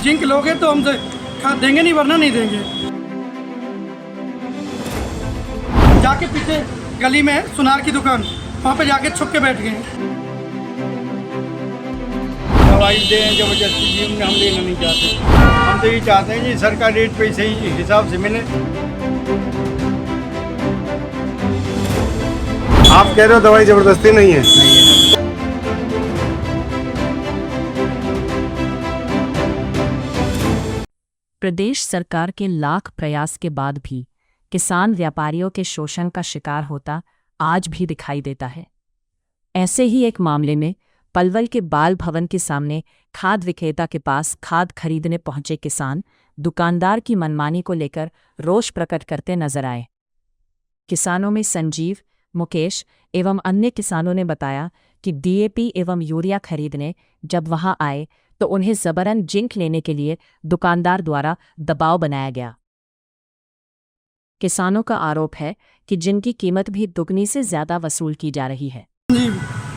Zinc लोगे तो हमसे खाद देंगे, नहीं वरना नहीं देंगे। जाके पीछे गली में सुनार की दुकान, वहाँ पे जाके छुप के बैठ गए। दवाई दें जबरदस्ती जी, हम लेना नहीं चाहते। हम तो ये चाहते हैं कि सरकारी रेट पे सही हिसाब से मिले। आप कह रहे हो दवाई जबरदस्ती नहीं है? प्रदेश सरकार के लाख प्रयास के बाद भी किसान व्यापारियों के शोषण का शिकार होता आज भी दिखाई देता है। ऐसे ही एक मामले में पलवल के बाल भवन के सामने खाद विक्रेता के पास खाद खरीदने पहुंचे किसान दुकानदार की मनमानी को लेकर रोष प्रकट करते नजर आए। किसानों में संजीव, मुकेश एवं अन्य किसानों ने बताया कि डीएपी एवं यूरिया खरीदने जब वहां आए तो उन्हें जबरन जिंक लेने के लिए दुकानदार द्वारा दबाव बनाया गया। किसानों का आरोप है कि जिनकी कीमत भी दुगनी से ज्यादा वसूल की जा रही है।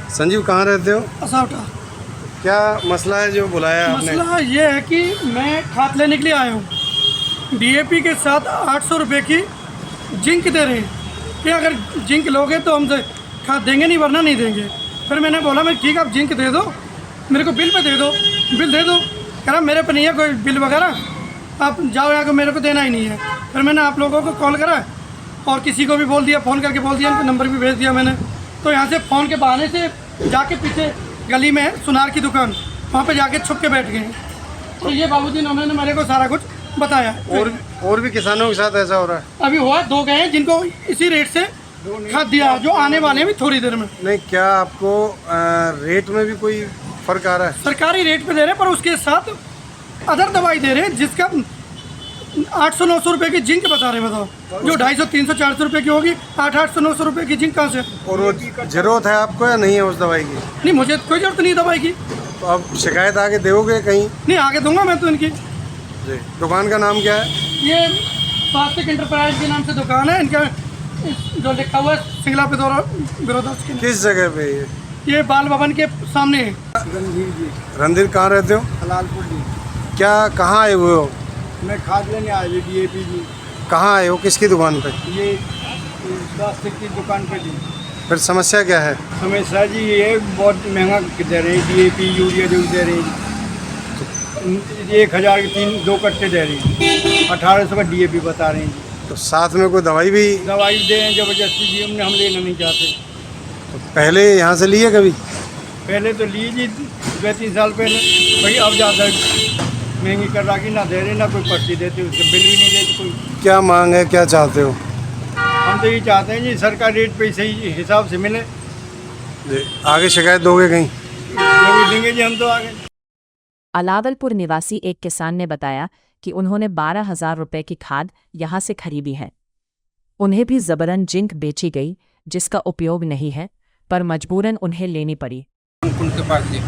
संजीव, कहाँ रहते हो? असौटा। क्या मसला है जो बुलाया आपने? मसला ये है कि मैं खाद लेने के लिए आया हूँ। डीएपी के साथ 800 रुपये की जिंक दे रहे हैं कि अगर जिंक लोगे तो हमसे खाद देंगे, नहीं वरना नहीं देंगे। फिर मैंने बोला मैं ठीक है, आप जिंक दे दो, मेरे को बिल पे दे दो, बिल दे दो। कह रहा मेरे पे नहीं है कोई बिल वगैरह, आप जाओ यहाँ को, मेरे को देना ही नहीं है। फिर मैंने आप लोगों को कॉल करा और किसी को भी बोल दिया, फ़ोन करके बोल दिया, इनको नंबर भी भेज दिया मैंने। तो यहाँ से फ़ोन के बहाने से जाके पीछे गली में सुनार की दुकान, वहाँ पे जाके छुप के बैठ गए। तो ये बाबूजी ने मेरे को सारा कुछ बताया। और भी किसानों के साथ ऐसा हो रहा है? अभी हुआ 2 गए हैं जिनको इसी रेट से खाद दिया, जो आने वाले हैं भी थोड़ी देर में। नहीं, क्या आपको रेट में भी कोई फर्क आ रहा है? सरकारी रेट पे दे रहे हैं, पर उसके साथ अदर दवाई दे रहे हैं जिसका 800-900 रुपये की जिंक बता रहे हैं। बताओ, जो 250, 300, 400 रुपये की होगी, 800-900 रुपये की जिंक कहाँ से? और वो जरूरत है आपको या नहीं है उस दवाई की? नहीं, मुझे कोई जरूरत नहीं दवाई की। तो आप शिकायत आगे दोगे कहीं? नहीं, आगे दूंगा मैं तो इनकी। जी। दुकान का नाम क्या है? ये स्वास्थ्य एंटरप्राइज के नाम से दुकान है इनका, जो लिखा हुआ है सिंगला पिथौरा बिरोदास के। किस जगह पे ये बाल भवन के सामने है। रणधीर जी, रणधीर, कहाँ रहते हो? हलालपुर जी। क्या, कहाँ आए हुए हो? मैं खाद लेने आया जी, डीएपी जी। कहाँ आए हो, किसकी दुकान पे? ये स्वास्थ्य की दुकान पर जी। फिर समस्या क्या है? समस्या जी ये बहुत महंगा दे रहे हैं, डीएपी यूरिया जो दे रहे हैं। 1000 के 2 कट्टे दे रहे हैं, 1800 का डीएपी बता रहे हैं जी। तो साथ में कोई दवाई भी? दवाई दें जबरदस्ती जी, हम लेना नहीं चाहते। तो पहले यहाँ से लिए कभी? पहले तो ली जी 2-3 साल पहले, भाई अब ज़्यादा महंगी कर रहा कि ना दे रहे, ना कोई पर्ची देते, उसका बिल भी नहीं देते कोई। क्या मांग है, क्या चाहते हो? हम तो ये चाहते हैं जी सरकारी रेट पे सही हिसाब से मिले। जी। आगे शिकायत दोगे कहीं? जो भी देंगे जी हम तो आगे। अलावलपुर निवासी एक किसान ने बताया कि उन्होंने 12,000 रुपये की खाद यहाँ से खरीदी है। उन्हें भी जबरन जिंक बेची गई जिसका उपयोग नहीं है, पर मजबूरन उन्हें लेनी पड़ी। उनके पास जी।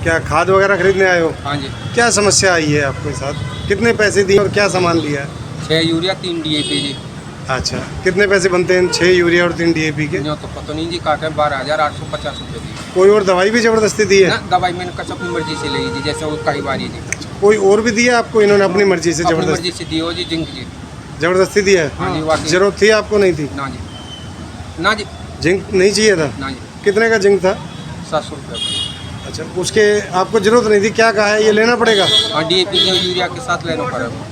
क्या खाद वगैरह खरीदने आए हो? हाँ जी। क्या समस्या आई है आपके साथ? कितने पैसे दिए और क्या सामान लिया है? 6 यूरिया 3 डीएपी जी। अच्छा, कितने पैसे बनते हैं 6 यूरिया और 3 डीएपी के? जो तो पता नहीं जी, काटे 12,850 रुपये दी। कोई और दवाई भी जबरदस्ती दी है? ना, दवाई मैंने कच अपनी मर्जी से ली जी, जैसे वो कई बार जी। कोई और भी दिया आपको इन्होंने अपनी मर्जी से? अपनी जबरदस्ती मर्जी से दी हो जी जिंक जी। जबरदस्ती दिया है? हाँ जी, वाकई। जरूरत थी आपको, नहीं थी? ना जी, ना जी, जिंक नहीं चाहिए था? ना जी। कितने का जिंक था? 700 रुपये। अच्छा, उसके आपको जरूरत नहीं थी, क्या कहा है ये लेना पड़ेगा? हाँ, डीएपी यूरिया के साथ लेना पड़ेगा।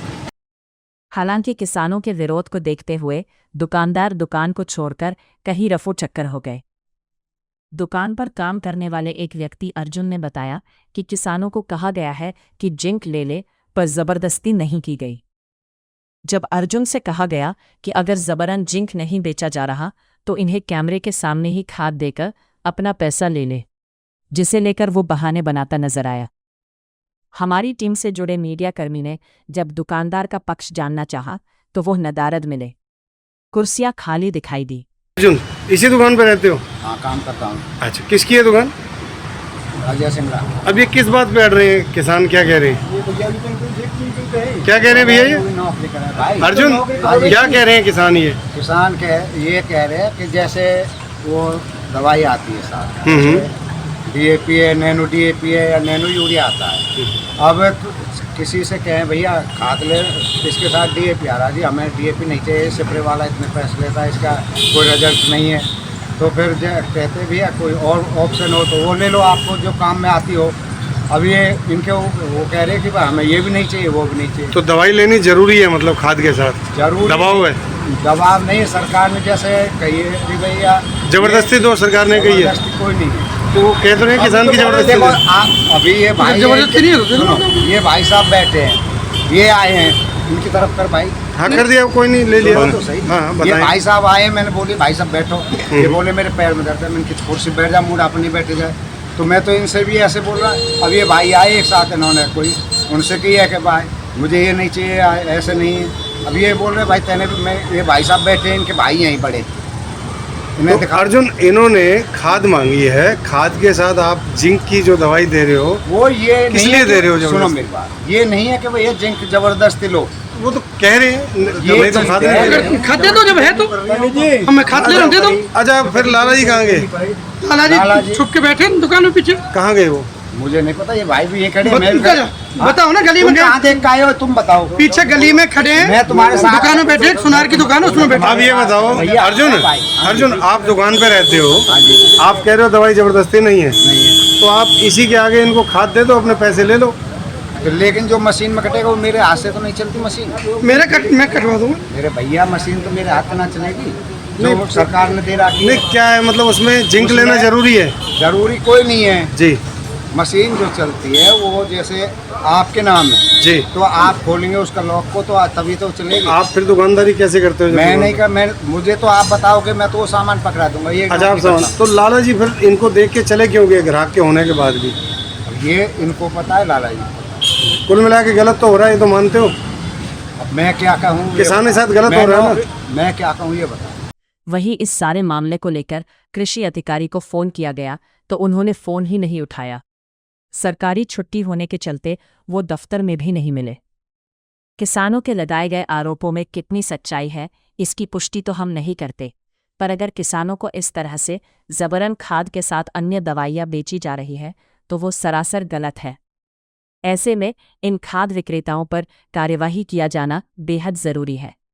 हालांकि किसानों के विरोध को देखते हुए दुकानदार दुकान को छोड़कर कहीं रफू चक्कर हो गए। दुकान पर काम करने वाले एक व्यक्ति अर्जुन ने बताया कि किसानों को कहा गया है कि जिंक ले ले, पर जबरदस्ती नहीं की गई। जब अर्जुन से कहा गया कि अगर जबरन जिंक नहीं बेचा जा रहा तो इन्हें कैमरे के सामने ही खाद देकर अपना पैसा ले ले, जिसे लेकर वो बहाने बनाता नजर आया। हमारी टीम से जुड़े मीडिया कर्मी ने जब दुकानदार का पक्ष जानना चाहा तो वो नदारद मिले। कुर्सियां खाली दिखाई दी। अर्जुन, इसी दुकान पे रहते हो? हाँ, काम करता हूँ। अच्छा, किसकी है दुकान? अजय सिंगला। अब ये किस बात पे अड़ रहे हैं किसान, क्या कह रहे हैं? क्या कह रहे हैं भैया ये? नौकरी कर रहे हैं भाई। अर्जुन, क्या कह रहे हैं किसान ये? किसान ये कह रहे हैं कि जैसे वो दवाई आती है साथ, डीएपी है, नैनो डीएपी है या नैनो यूरिया आता है। अब किसी से कहें भैया खाद ले, इसके साथ डीएपी आ रहा जी, हमें डीएपी नहीं चाहिए, स्प्रे वाला इतने पैसे लेता है, इसका कोई रिजल्ट नहीं है, तो फिर कहते भैया कोई और ऑप्शन हो तो वो ले लो, आपको जो काम में आती हो। अब ये इनके वो कह रहे हैं कि भाई हमें ये भी नहीं चाहिए, वो भी नहीं चाहिए। तो दवाई लेनी जरूरी है मतलब खाद के साथ? जरूर दबाव है, दबाव नहीं है, सरकार ने जैसे कही है कि भैया जबरदस्ती तो सरकार ने कही है, जबरदस्ती कोई नहीं है। तो वो कहते हैं किसान की जबरदस्ती देखो है। आप अभी ये भाई जबरदस्ती नहीं है, सुनो, ये भाई साहब बैठे हैं, ये आए हैं, इनकी तरफ कर भाई। हाँ कर दिया, कोई नहीं ले लिया। तो सही। हाँ ये बताएं। भाई साहब आए, मैंने बोली भाई साहब बैठो, ये बोले मेरे पैर में दर्द है, मैंने किस कुर्सी बैठ जा, मूड अपनी बैठे जाए, तो मैं तो इनसे भी ऐसे बोल रहा। अब ये भाई आए एक साथ, इन्होंने कोई उनसे किया है कि भाई मुझे ये नहीं चाहिए, ऐसे नहीं है। अब ये बोल रहे भाई तेने भी, मैं ये भाई साहब बैठे हैं, इनके भाई यहीं बड़े, इन्हें तो दिखा। अर्जुन, इन्होंने खाद मांगी है, खाद के साथ आप जिंक की जो दवाई दे रहे हो, वो ये किस नहीं लिए है कि- दे रहे हो सुनो जबरदस्ती? मेरी बात, ये नहीं है कि भैया जिंक जबरदस्ती लो, वो तो कह रहे हैं ये दवाई तो चीज़ खाद है। नहीं दे रहे। अगर खाते तो जब है तो हमें खाद ले रहे तो अच्छा फिर लाला जी कहाँ गए? लाला लाला जी जी। छुप के बैठे हैं दुकान में पीछे। कहाँ गए वो? मुझे नहीं पता, ये भाई भी ये खड़े हैं, मैं भी बताओ खड़ा- बताओ ना, गली तुम में कहाँ देख के आए हो, तुम बताओ। पीछे गली में खड़े हैं, मैं तुम्हारे साथ- दुकान में बैठे, एक सुनार की दुकान है उसमें बैठे। आप ये बताओ भैया, अर्जुन, भाई, हाँ जी। अर्जुन आप दुकान पे रहते हो, हाँ जी, आप कह रहे हो दवाई जबरदस्ती नहीं है, नहीं है। तो आप इसी के आगे इनको खाद दे दो, अपने पैसे ले लो। तो लेकिन जो मशीन में कटेगा वो मेरे हाथ से तो नहीं चलती मशीन। मैं कटवा दूंगा। मेरे भैया मशीन तो मेरे हाथ में ना चलेगी, जो सरकार ने दे रखी नहीं क्या है मतलब उसमें जिंक उसमें- लेना जरूरी है? जरूरी कोई नहीं है। जी मशीन जो चलती है वो जैसे आपके नाम है, जी। तो आप खोलेंगे उसका लॉक को तो तभी तो चलेगी। आप फिर दुकानदारी कैसे करते हो जब मैं दुकान नहीं पे? कर, मैं मुझे तो आप बताओगे, मैं तो वो सामान पकड़ा दूंगा। ये अच्छा आप नहीं समझ, करता। तो लाला जी फिर इनको देख के चले क्यों गए ग्राहक के होने के बाद भी? अब ये इनको पता है लाला जी, कुल मिला के गलत तो हो रहा है, ये तो मानते हो? अब मैं क्या कहूँ, किसान के साथ गलत हो रहा है ना? मैं क्या कहूँ ये बता। वहीं इस सारे मामले को लेकर कृषि अधिकारी को फोन किया गया तो उन्होंने फोन ही नहीं उठाया। सरकारी छुट्टी होने के चलते वो दफ्तर में भी नहीं मिले। किसानों के लगाए गए आरोपों में कितनी सच्चाई है इसकी पुष्टि तो हम नहीं करते, पर अगर किसानों को इस तरह से जबरन खाद के साथ अन्य दवाइयां बेची जा रही है तो वो सरासर गलत है। ऐसे में इन खाद विक्रेताओं पर कार्यवाही किया जाना बेहद जरूरी है।